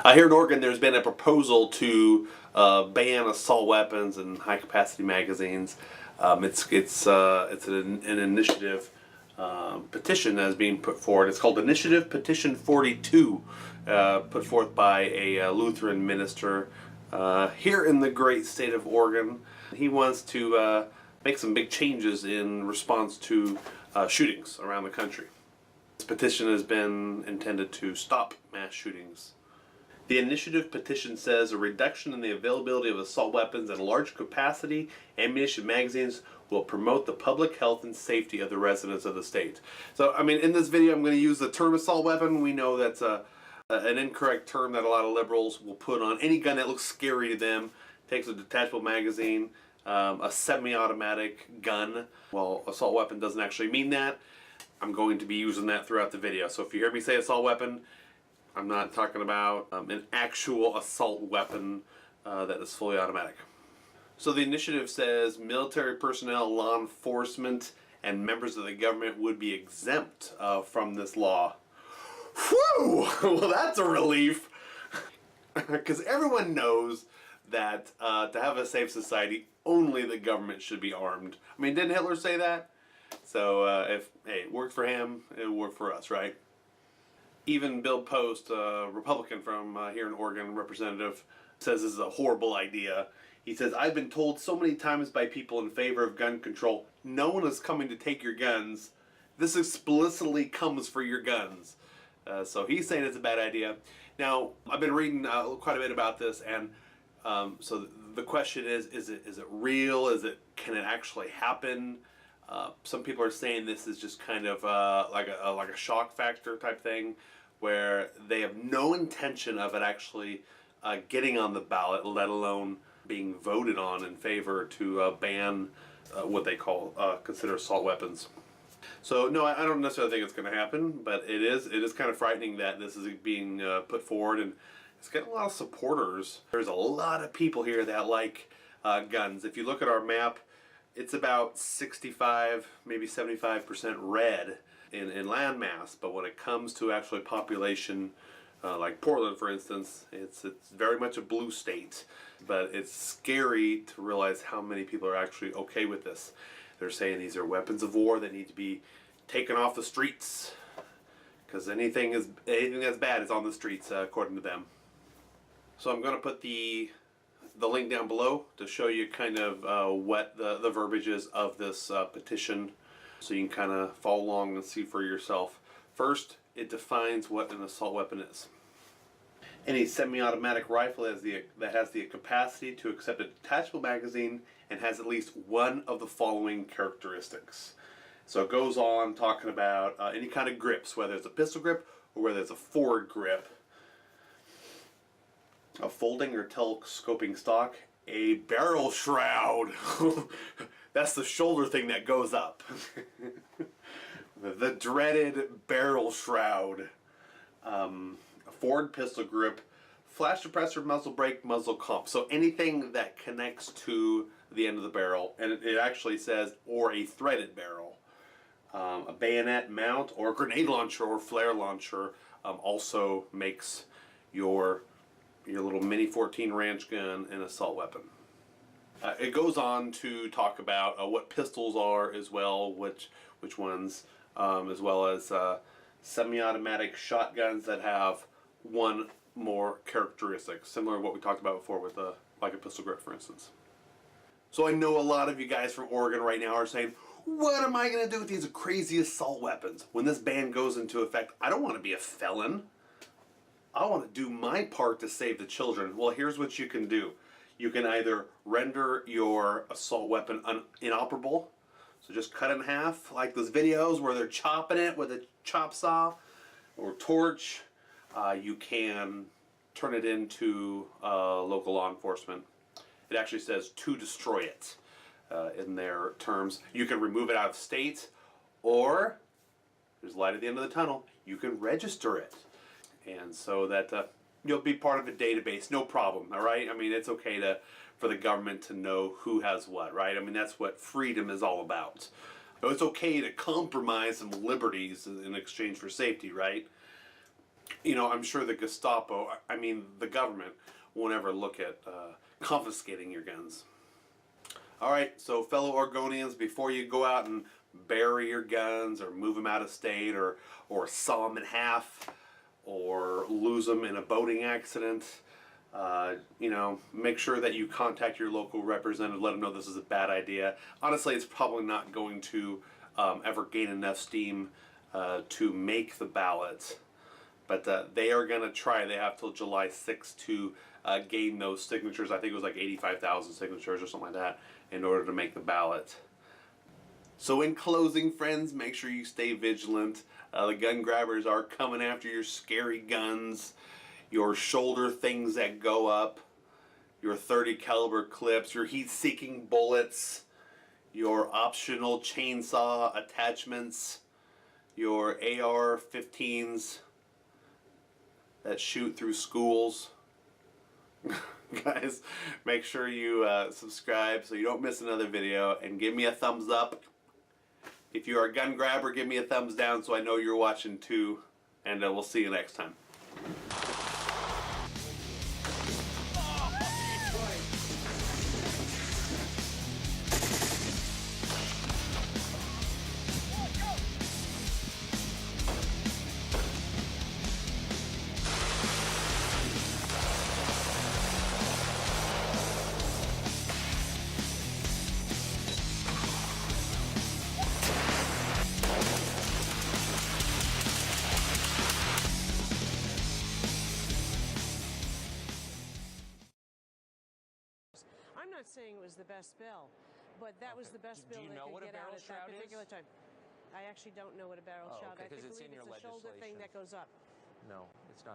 Here in Oregon, there's been a proposal to ban assault weapons and high-capacity magazines. It's an initiative petition that is being put forward. It's called Initiative Petition 42, put forth by a Lutheran minister here in the great state of Oregon. He wants to make some big changes in response to shootings around the country. This petition has been intended to stop mass shootings. The initiative petition says a reduction in the availability of assault weapons and large capacity ammunition magazines will promote the public health and safety of the residents of the state. So, I mean, in this video I'm going to use the term assault weapon. We know that's an incorrect term that a lot of liberals will put on any gun that looks scary to them. Takes a detachable magazine, a semi-automatic gun. Well, assault weapon doesn't actually mean that. I'm going to be using that throughout the video. So if you hear me say assault weapon, I'm not talking about an actual assault weapon that is fully automatic. So the initiative says military personnel, law enforcement, and members of the government would be exempt from this law. Whew! Well, that's a relief. Because everyone knows that to have a safe society, only the government should be armed. I mean, didn't Hitler say that? So if it worked for him, it would work for us, right? Even Bill Post, a Republican from here in Oregon, representative, says this is a horrible idea. He says, I've been told so many times by people in favor of gun control, no one is coming to take your guns. This explicitly comes for your guns. So he's saying it's a bad idea. Now, I've been reading quite a bit about this, and so the question is it real? Can it actually happen? Some people are saying this is just kind of like a shock factor type thing, where they have no intention of it actually getting on the ballot, let alone being voted on in favor to ban what they call consider assault weapons. So no, I don't necessarily think it's going to happen, but it is kind of frightening that this is being put forward, and it's getting a lot of supporters. There's a lot of people here that like guns. If you look at our map, it's about 65, maybe 75% red in land mass, but when it comes to actually population, like Portland, for instance, it's very much a blue state. But it's scary to realize how many people are actually okay with this. They're saying these are weapons of war that need to be taken off the streets, because anything that's bad is on the streets, according to them. So I'm going to put the link down below to show you kind of what the verbiage is of this petition, so you can kind of follow along and see for yourself. First, it defines what an assault weapon is. Any semi-automatic rifle that has the capacity to accept a detachable magazine and has at least one of the following characteristics. So it goes on talking about any kind of grips, whether it's a pistol grip or whether it's a forward grip. A folding or telescoping stock, a barrel shroud. That's the shoulder thing that goes up. The dreaded barrel shroud. A forward pistol grip, flash suppressor, muzzle brake, muzzle comp. So anything that connects to the end of the barrel, and it actually says, or a threaded barrel. A bayonet mount or a grenade launcher or flare launcher also makes your little mini 14 ranch gun an assault weapon. It goes on to talk about what pistols are as well, which ones, as well as semi-automatic shotguns that have one more characteristic, similar to what we talked about before with like a pistol grip, for instance. So I know a lot of you guys from Oregon right now are saying, what am I going to do with these crazy assault weapons? When this ban goes into effect, I don't want to be a felon. I want to do my part to save the children. Well, here's what you can do. You can either render your assault weapon inoperable, so just cut it in half, like those videos where they're chopping it with a chop saw or torch. You can turn it into local law enforcement. It actually says to destroy it in their terms. You can remove it out of state, or there's light at the end of the tunnel, you can register it. And so that you'll be part of a database, no problem, all right? I mean, it's okay for the government to know who has what, right? I mean, that's what freedom is all about. It's okay to compromise some liberties in exchange for safety, right? You know, I'm sure the Gestapo, I mean the government, won't ever look at confiscating your guns. Alright, so fellow Oregonians, before you go out and bury your guns or move them out of state or saw them in half or lose them in a boating accident, you know, make sure that you contact your local representative, let them know this is a bad idea. Honestly, it's probably not going to ever gain enough steam to make the ballot. But they are going to try. They have till July 6th to gain those signatures. I think it was like 85,000 signatures or something like that in order to make the ballot. So in closing, friends, make sure you stay vigilant. The gun grabbers are coming after your scary guns, your shoulder things that go up, your .30 caliber clips, your heat-seeking bullets, your optional chainsaw attachments, your AR-15s that shoot through schools. Guys, make sure you subscribe so you don't miss another video, and give me a thumbs up. If you are a gun grabber, give me a thumbs down so I know you're watching too, and we'll see you next time. I'm not saying it was the best bill, but that was the best bill they could get out at that particular time. I actually don't know what a barrel shroud is. I think it's a shoulder thing that goes up. No, it's not.